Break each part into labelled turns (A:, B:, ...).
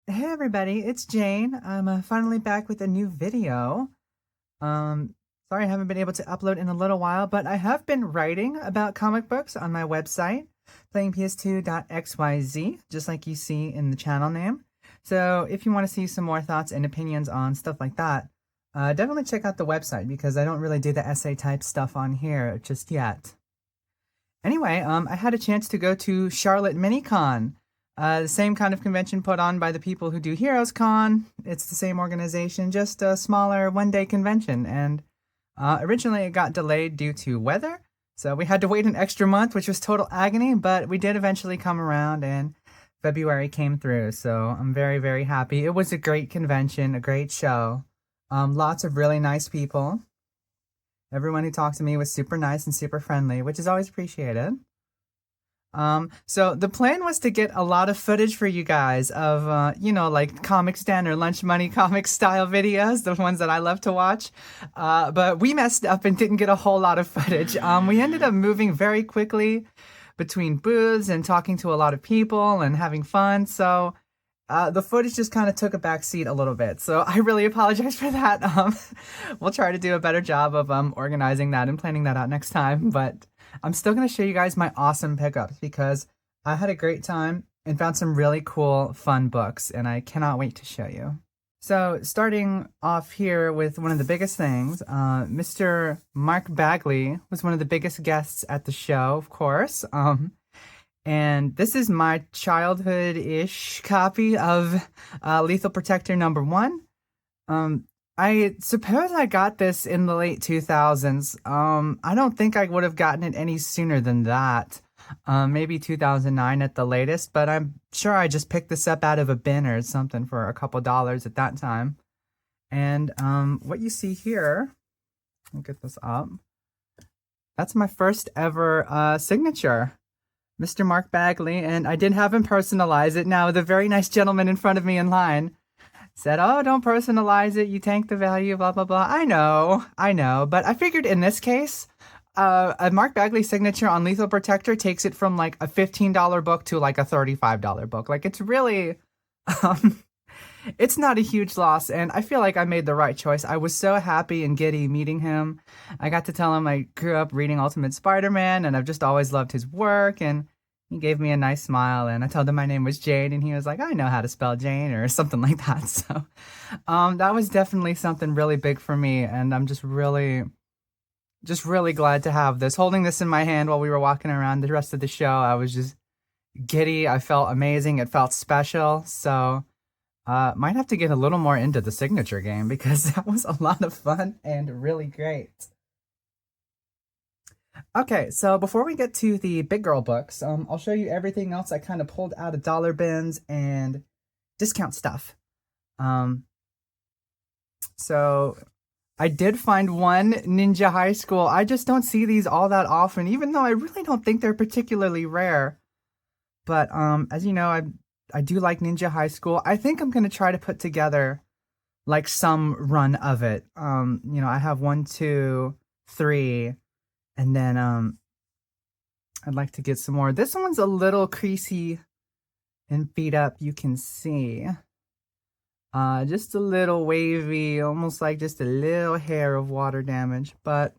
A: Hey everybody, it's Jane. I'm finally back with a new video. Um, Sorry I haven't been able to upload in a little while, but I have been writing about comic books on my website, playingps2.xyz, just like you see in the channel name. So if you want to see some more thoughts and opinions on stuff like that, definitely check out the website because I don't really do the essay type stuff on here just yet. Anyway, I had a chance to go to Charlotte MiniCon, the same kind of convention put on by the people who do Heroes Con. It's the same organization, just a smaller one-day convention. And originally it got delayed due to weather, so we had to wait an extra month, which was total agony, but we did eventually come around and February came through, so I'm very, very happy. It was a great convention, a great show. Lots of really nice people. Everyone who talked to me was super nice and super friendly, which is always appreciated. So the plan was to get a lot of footage for you guys of, like Comic Stand or Lunch Money comic style videos, the ones that I love to watch. But we messed up and didn't get a whole lot of footage. We ended up moving very quickly between booths and talking to a lot of people and having fun. So the footage just kind of took a back seat a little bit, so I really apologize for that. We'll try to do a better job of organizing that and planning that out next time. But I'm still gonna show you guys my awesome pickups because I had a great time and found some really cool, fun books, and I cannot wait to show you. So starting off here with one of the biggest things, Mr. Mark Bagley was one of the biggest guests at the show, of course. And this is my childhood-ish copy of Lethal Protector #1. I suppose I got this in the late 2000s. I don't think I would have gotten it any sooner than that. Maybe 2009 at the latest, but I'm sure I just picked this up out of a bin or something for a couple dollars at that time. And what you see here, I'll get this up. That's my first ever signature. Mr. Mark Bagley, and I did have him personalize it. Now, the very nice gentleman in front of me in line said, "Oh, don't personalize it. You tank the value, blah, blah, blah." I know. But I figured in this case, a Mark Bagley signature on Lethal Protector takes it from like a $15 book to like a $35 book. Like, it's really, um, it's not a huge loss, and I feel like I made the right choice. I was so happy and giddy meeting him. I got to tell him I grew up reading Ultimate Spider-Man, and I've just always loved his work, and he gave me a nice smile, and I told him my name was Jane, and he was like, "I know how to spell Jane," or something like that. So, that was definitely something really big for me, and I'm just really glad to have this. Holding this in my hand while we were walking around the rest of the show, I was just giddy. I felt amazing. It felt special. So, might have to get a little more into the signature game because that was a lot of fun and really great. Okay, so before we get to the big girl books, I'll show you everything else I kind of pulled out of dollar bins and discount stuff. So I did find one Ninja High School. I just don't see these all that often, even though I really don't think they're particularly rare. But as you know, I do like Ninja High School. I think I'm gonna try to put together like some run of it. I have 1, 2, 3, and then I'd like to get some more. This one's a little creasy and beat up, you can see. Just a little wavy, almost like just a little hair of water damage, but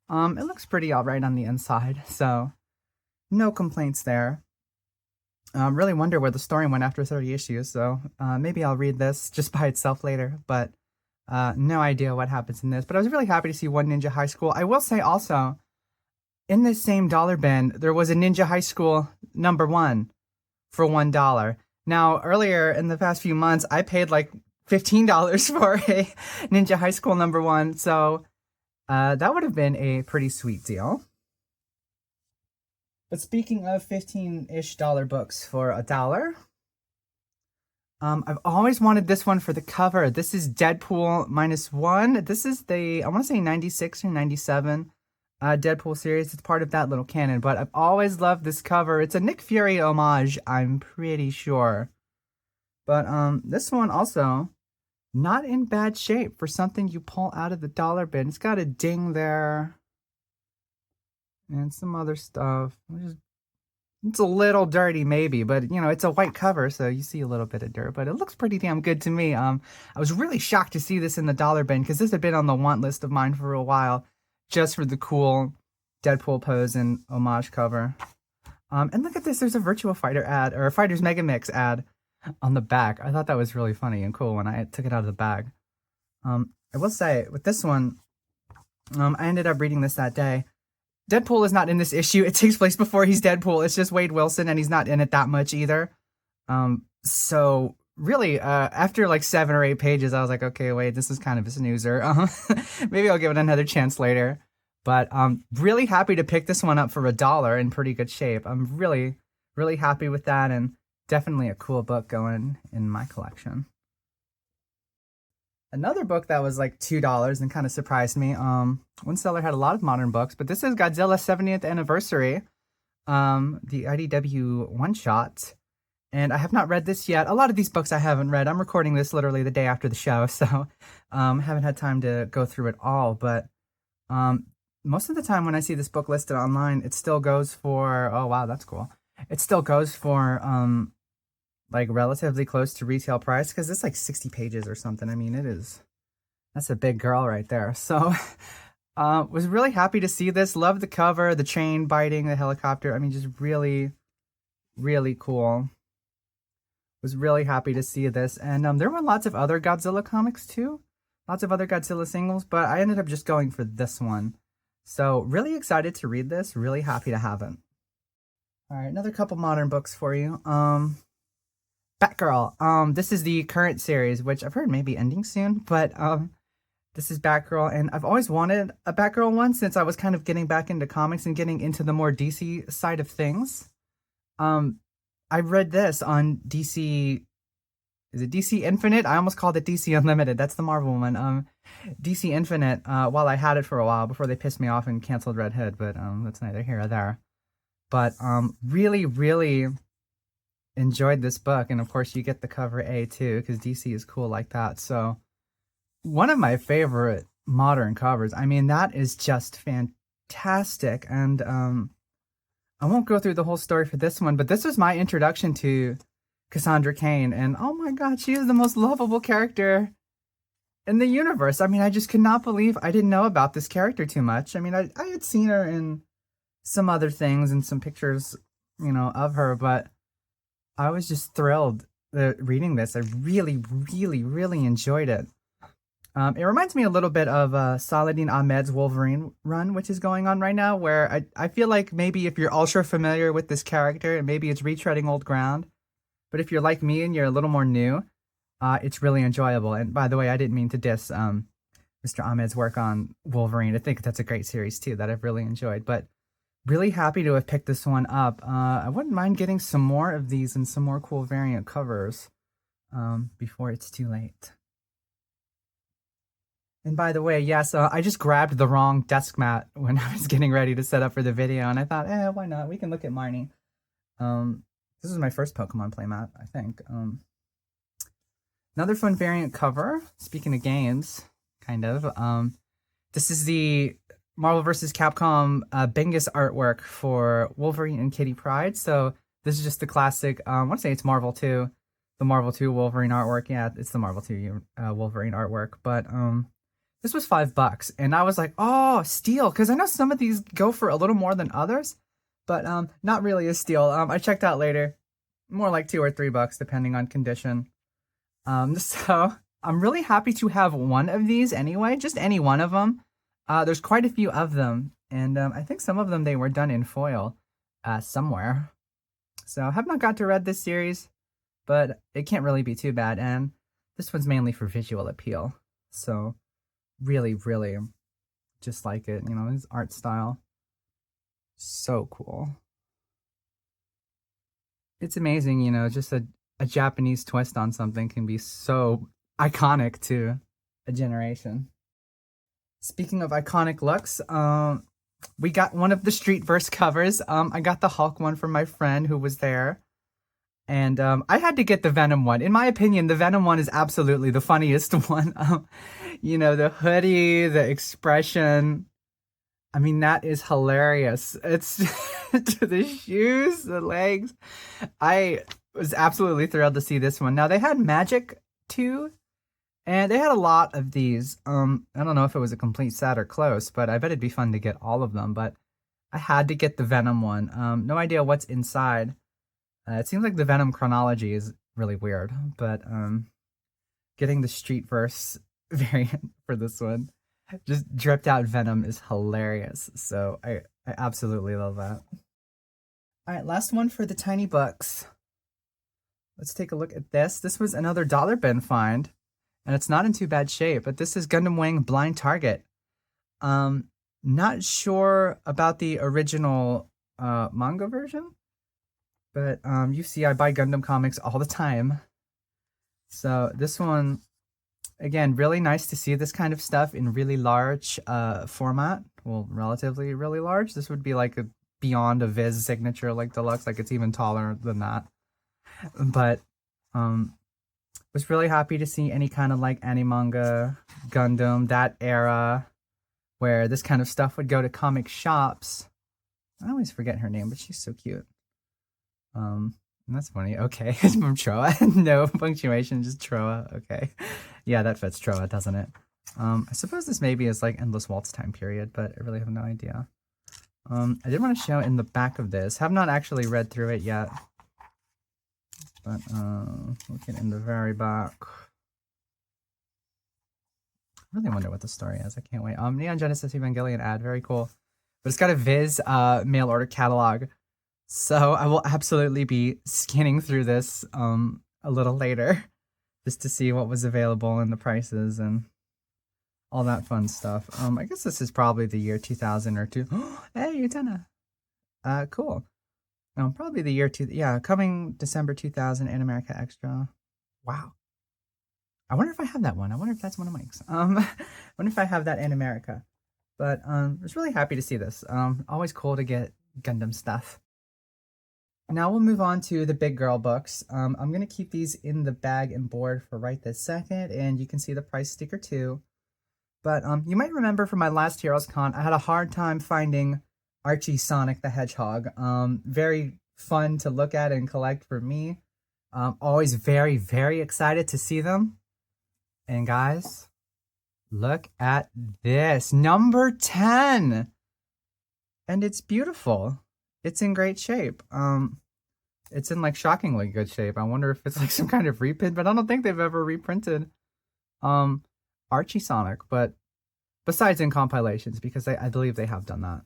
A: it looks pretty alright on the inside, so no complaints there. Really wonder where the story went after 30 issues, so maybe I'll read this just by itself later, but no idea what happens in this. But I was really happy to see one Ninja High School. I will say also, in this same dollar bin, there was a Ninja High School #1 for $1. Now, earlier in the past few months, I paid like $15 for a Ninja High School #1, so that would have been a pretty sweet deal. But speaking of 15-ish dollar books for $1, I've always wanted this one for the cover. This is Deadpool -1. This is the, I want to say 96 or 97 Deadpool series. It's part of that little canon, but I've always loved this cover. It's a Nick Fury homage, I'm pretty sure. But this one also not in bad shape for something you pull out of the dollar bin. It's got a ding there and some other stuff. It's a little dirty maybe, but you know, it's a white cover, so you see a little bit of dirt, but it looks pretty damn good to me. I was really shocked to see this in the dollar bin because this had been on the want list of mine for a while, just for the cool Deadpool pose and homage cover. And look at this, there's a Virtua Fighter ad, or a Fighters Mega Mix ad on the back. I thought that was really funny and cool when I took it out of the bag. I will say, with this one, I ended up reading this that day. Deadpool is not in this issue. It takes place before he's Deadpool. It's just Wade Wilson, and he's not in it that much either. So really, after like 7 or 8 pages, I was like, okay, wait, this is kind of a snoozer. Maybe I'll give it another chance later. But I'm really happy to pick this one up for $1 in pretty good shape. I'm really, really happy with that, and definitely a cool book going in my collection. Another book that was like $2 and kind of surprised me. One seller had a lot of modern books, but this is Godzilla 70th Anniversary, the IDW one-shot. And I have not read this yet. A lot of these books I haven't read. I'm recording this literally the day after the show, so haven't had time to go through it all. But most of the time when I see this book listed online, it still goes for, oh wow, that's cool. It still goes for like relatively close to retail price because it's like 60 pages or something. I mean, that's a big girl right there. So was really happy to see this. Love the cover, the chain biting, the helicopter. I mean, just really, really cool. Was really happy to see this. And there were lots of other Godzilla comics too. Lots of other Godzilla singles, but I ended up just going for this one. So really excited to read this. Really happy to have it. All right, another couple modern books for you. Batgirl. This is the current series, which I've heard may be ending soon, but this is Batgirl, and I've always wanted a Batgirl one since I was kind of getting back into comics and getting into the more DC side of things. I read this on DC. Is it DC Infinite? I almost called it DC Unlimited. That's the Marvel one. DC Infinite, while I had it for a while before they pissed me off and canceled Red Hood, but that's neither here or there. But really, really enjoyed this book, and of course you get the cover A too because DC is cool like that. So one of my favorite modern covers. I mean, that is just fantastic. And I won't go through the whole story for this one, but this was my introduction to Cassandra Cain, and oh my god, she is the most lovable character in the universe. I mean, I just could not believe I didn't know about this character too much. I mean, I had seen her in some other things and some pictures, you know, of her, but I was just thrilled reading this. I really, really, really enjoyed it. It reminds me a little bit of Saladin Ahmed's Wolverine run, which is going on right now, where I feel like maybe if you're ultra familiar with this character, maybe it's retreading old ground. But if you're like me and you're a little more new, it's really enjoyable. And by the way, I didn't mean to diss Mr. Ahmed's work on Wolverine. I think that's a great series too that I've really enjoyed. But really happy to have picked this one up. I wouldn't mind getting some more of these and some more cool variant covers before it's too late. And by the way, yes, I just grabbed the wrong desk mat when I was getting ready to set up for the video, and I thought, why not? We can look at mining. This is my first Pokemon playmat, I think. Another fun variant cover, speaking of games, kind of. This is the Marvel vs. Capcom Bingus artwork for Wolverine and Kitty Pryde. So this is just the classic, I want to say it's Marvel 2, the Marvel 2 Wolverine artwork. Yeah, it's the Marvel 2 Wolverine artwork. But this was $5, and I was like, oh, steal, because I know some of these go for a little more than others, but not really a steal. I checked out later, more like $2 or $3, depending on condition. So I'm really happy to have one of these anyway, just any one of them. There's quite a few of them, and I think some of them they were done in foil somewhere. So I have not got to read this series, but it can't really be too bad, and this one's mainly for visual appeal. So really, really just like it, you know, his art style. So cool. It's amazing, you know, just a Japanese twist on something can be so iconic to a generation. Speaking of iconic looks, we got one of the Streetverse covers. I got the Hulk one from my friend who was there. And I had to get the Venom one. In my opinion, the Venom one is absolutely the funniest one. You know, the hoodie, the expression. I mean, that is hilarious. It's to the shoes, the legs. I was absolutely thrilled to see this one. Now they had Magic too, and they had a lot of these. I don't know if it was a complete set or close, but I bet it'd be fun to get all of them. But I had to get the Venom one. No idea what's inside. It seems like the Venom chronology is really weird, but getting the Street Verse variant for this one, just dripped out Venom, is hilarious. So I absolutely love that. All right, last one for the tiny bucks. Let's take a look at this. This was another dollar bin find, and it's not in too bad shape, but this is Gundam Wing Blind Target. Not sure about the original manga version, but you see I buy Gundam comics all the time. So this one, again, really nice to see this kind of stuff in really large format. Well, relatively really large. This would be like a beyond a Viz signature, like deluxe, like it's even taller than that. But was really happy to see any kind of like Animanga, Gundam, that era where this kind of stuff would go to comic shops. I always forget her name, but she's so cute. That's funny. Okay, it's from Troa. No punctuation, just Troa. Okay. Yeah, that fits Troa, doesn't it? I suppose this maybe is like Endless Waltz time period, but I really have no idea. I did want to show in the back of this. Have not actually read through it yet. But looking in the very back. I really wonder what the story is. I can't wait. Neon Genesis Evangelion ad, very cool. But it's got a Viz mail order catalog. So I will absolutely be scanning through this a little later just to see what was available and the prices and all that fun stuff. I guess this is probably the year 2000 or two. Hey, Utena. Cool. Probably the year coming December 2000 in America Extra. Wow. I wonder if I have that one. I wonder if that's one of Mike's. I wonder if I have that in America. But I was really happy to see this. Always cool to get Gundam stuff. Now we'll move on to the big girl books. I'm going to keep these in the bag and board for right this second, and you can see the price sticker too. But you might remember from my last Heroes Con, I had a hard time finding Archie Sonic the Hedgehog. Very fun to look at and collect for me. Always very, very excited to see them. And guys, look at this. Number 10! And it's beautiful. It's in great shape. It's in like shockingly good shape. I wonder if it's like some kind of reprint, but I don't think they've ever reprinted Archie Sonic, but besides in compilations, because I believe they have done that.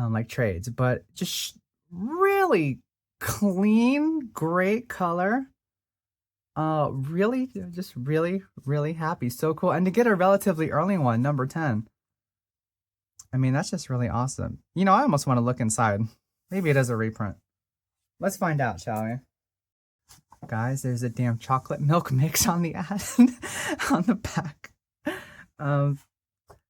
A: Like trades, but just really clean, great color. Really, just really, really happy. So cool. And to get a relatively early one, number 10. I mean, that's just really awesome. You know, I almost want to look inside. Maybe it is a reprint. Let's find out, shall we? Guys, there's a damn chocolate milk mix on the ad on the back. So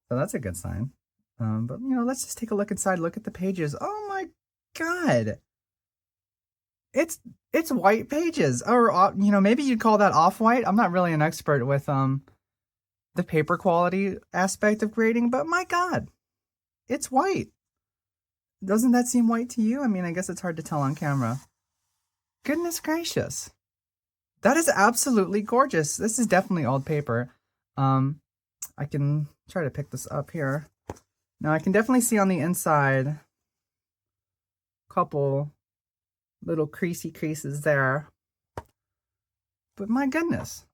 A: that's a good sign. But you know, let's just take a look inside. Look at the pages. Oh my god, it's white pages, or you know, maybe you'd call that off-white. I'm not really an expert with the paper quality aspect of grading, but my god, it's white. Doesn't that seem white to you? I mean, I guess it's hard to tell on camera. Goodness gracious, that is absolutely gorgeous. This is definitely old paper. I can try to pick this up here. Now I can definitely see on the inside a couple little creasy creases there. But my goodness,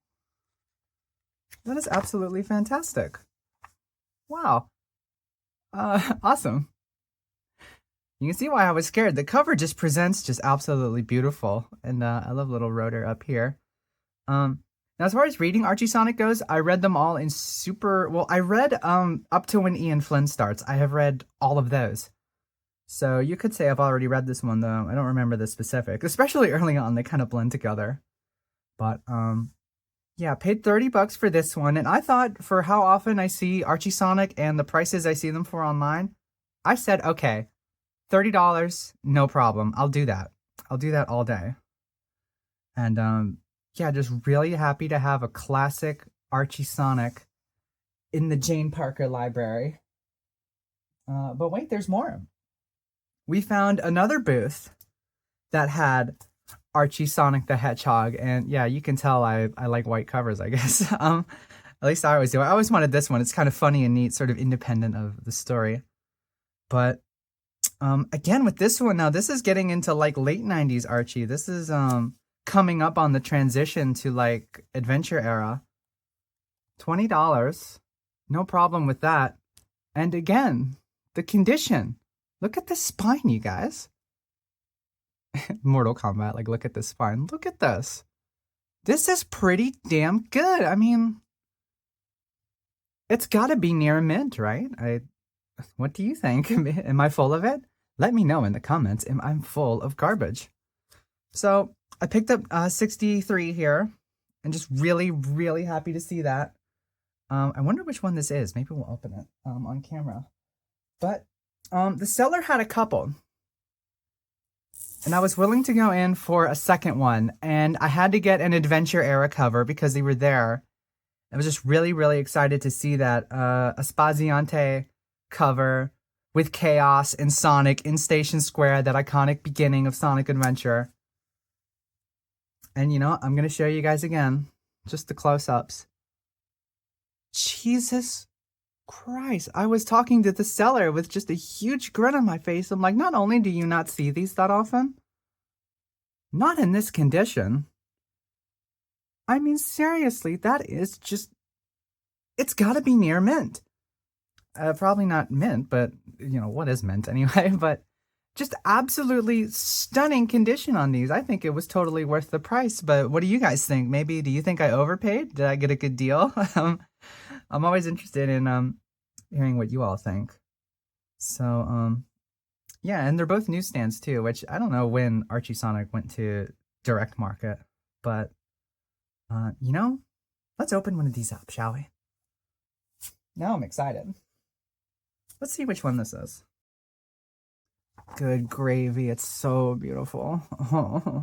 A: that is absolutely fantastic. Wow. Awesome. You can see why I was scared. The cover just presents just absolutely beautiful. And I love little rotor up here. Now, as far as reading Archie Sonic goes, I read them all in super... Well, I read up to when Ian Flynn starts. I have read all of those. So you could say I've already read this one, though. I don't remember the specific. Especially early on, they kind of blend together. But, yeah, paid $30 for this one. And I thought for how often I see Archie Sonic and the prices I see them for online, I said, okay, $30, no problem. I'll do that. I'll do that all day. And, yeah, just really happy to have a classic Archie Sonic in the Jane Parker library. But wait, there's more. we found another booth that had Archie, Sonic the Hedgehog, and yeah, you can tell I like white covers, I guess. At least I always do. I always wanted this one. It's kind of funny and neat, sort of independent of the story. But again, with this one now, this is getting into like late 90s Archie. This is coming up on the transition to like adventure era. $20. No problem with that. And again, the condition. Look at the spine, you guys. Mortal Kombat, like look at this spine. Look at this. This is pretty damn good. I mean, it's got to be near mint, right? What do you think? Am I full of it? Let me know in the comments. I'm full of garbage. So I picked up 63 here, and just really, really happy to see that. I wonder which one this is. Maybe we'll open it on camera. But the seller had a couple, and I was willing to go in for a second one, and I had to get an Adventure Era cover because they were there. I was just really, really excited to see that Aspaziante cover with Chaos and Sonic in Station Square, that iconic beginning of Sonic Adventure. And you know, I'm going to show you guys again, just the close-ups. Jesus Christ. I was talking to the seller with just a huge grin on my face. I'm like, not only do you not see these that often, not in this condition. I mean, seriously, that is just, it's got to be near mint. Probably not mint, but, you know, what is mint anyway? But just absolutely stunning condition on these. I think it was totally worth the price. But what do you guys think? Maybe, do you think I overpaid? Did I get a good deal? I'm always interested in hearing what you all think. So, yeah, and they're both newsstands too, which I don't know when Archie Sonic went to direct market, but you know, let's open one of these up, shall we? Now I'm excited. Let's see which one this is. Good gravy. It's so beautiful. Oh,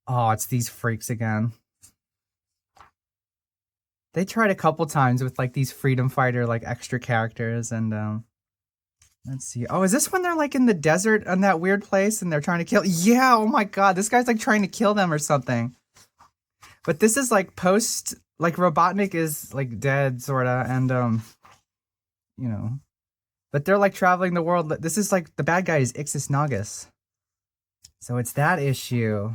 A: oh, it's these freaks again. They tried a couple times with like these Freedom Fighter like extra characters, and let's see. Oh, is this when they're like in the desert in that weird place and they're trying to kill? Yeah, oh my god, this guy's like trying to kill them or something. But this is like post, like Robotnik is like dead sorta, and you know, but they're like traveling the world. This is like the bad guy is Ixis Nagus. So it's that issue.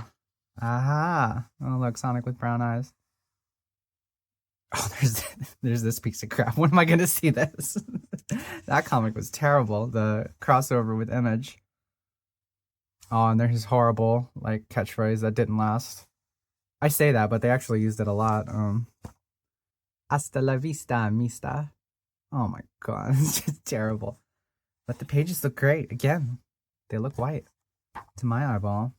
A: Aha. Oh look, Sonic with brown eyes. Oh, there's this piece of crap. When am I gonna see this? That comic was terrible. The crossover with Image. Oh, and there's his horrible like catchphrase that didn't last. I say that, but they actually used it a lot. Hasta la vista, mista. Oh my god, it's just terrible. But the pages look great. Again, they look white to my eyeball.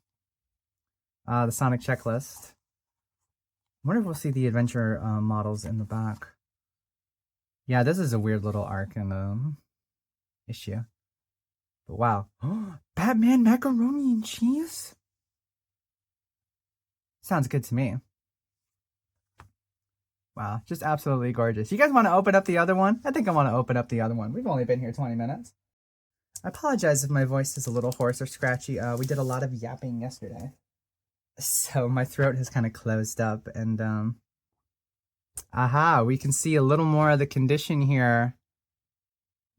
A: The Sonic checklist. I wonder if we'll see the adventure models in the back. Yeah, this is a weird little arc and issue. But wow. Batman macaroni and cheese? Sounds good to me. Wow, just absolutely gorgeous. You guys want to open up the other one? I think I want to open up the other one. We've only been here 20 minutes. I apologize if my voice is a little hoarse or scratchy. We did a lot of yapping yesterday, so my throat has kind of closed up, and aha, we can see a little more of the condition here.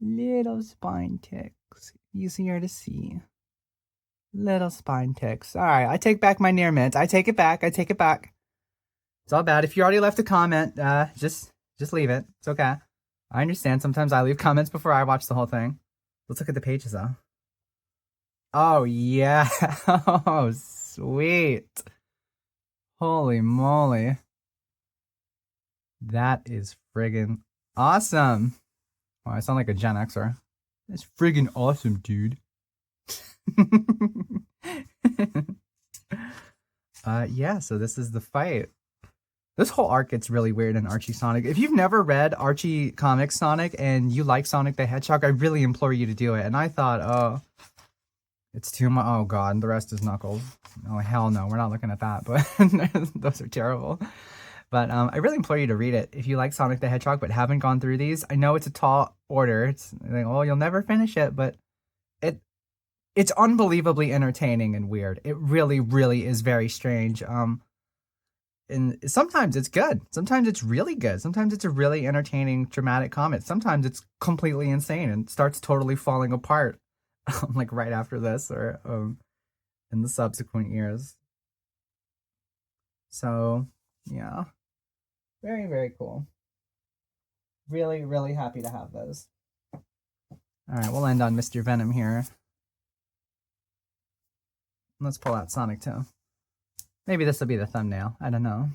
A: Little spine ticks, easier to see. Little spine ticks. All right, I take back my near mint. I take it back. I take it back. It's all bad. If you already left a comment, just leave it. It's okay. I understand. Sometimes I leave comments before I watch the whole thing. Let's look at the pages though. Oh yeah. Oh sweet. Holy moly. That is friggin' awesome. Oh, I sound like a Gen Xer. That's friggin' awesome, dude. Yeah, so this is the fight. This whole arc gets really weird in Archie Sonic. If you've never read Archie Comics Sonic and you like Sonic the Hedgehog, I really implore you to do it. And I thought, oh, it's too much. Oh god, and the rest is Knuckles. Oh hell no, we're not looking at that. But those are terrible. But I really implore you to read it if you like Sonic the Hedgehog but haven't gone through these. I know it's a tall order. It's like, oh, you'll never finish it, but it's unbelievably entertaining and weird. It really, really is very strange. And sometimes it's good. Sometimes it's really good. Sometimes it's a really entertaining, dramatic comic. Sometimes it's completely insane and starts totally falling apart, like right after this or in the subsequent years. So, yeah, very, very cool. Really, really happy to have those. All right, we'll end on Mr. Venom here. Let's pull out Sonic too. Maybe this will be the thumbnail. I don't know.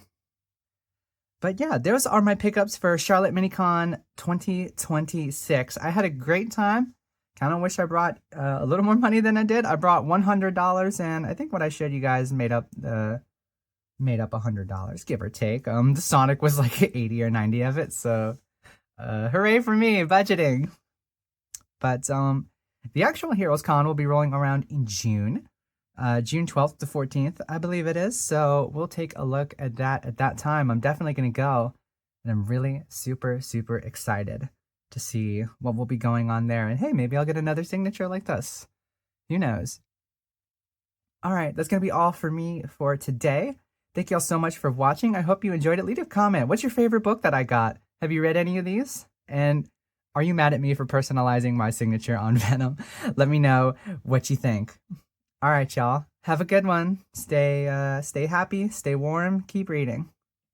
A: But yeah, those are my pickups for Charlotte Minicon 2026. I had a great time. Kind of wish I brought a little more money than I did. I brought $100, and I think what I showed you guys made up $100, give or take. The Sonic was like 80 or 90 of it, so hooray for me, budgeting. But the actual Heroes Con will be rolling around in June. June 12th to 14th, I believe it is. So we'll take a look at that at that time. I'm definitely going to go, and I'm really super, super excited to see what will be going on there. And hey, maybe I'll get another signature like this. Who knows? All right, that's going to be all for me for today. Thank you all so much for watching. I hope you enjoyed it. Leave a comment. What's your favorite book that I got? Have you read any of these? And are you mad at me for personalizing my signature on Venom? Let me know what you think. All right, y'all. Have a good one. Stay happy, stay warm, keep reading.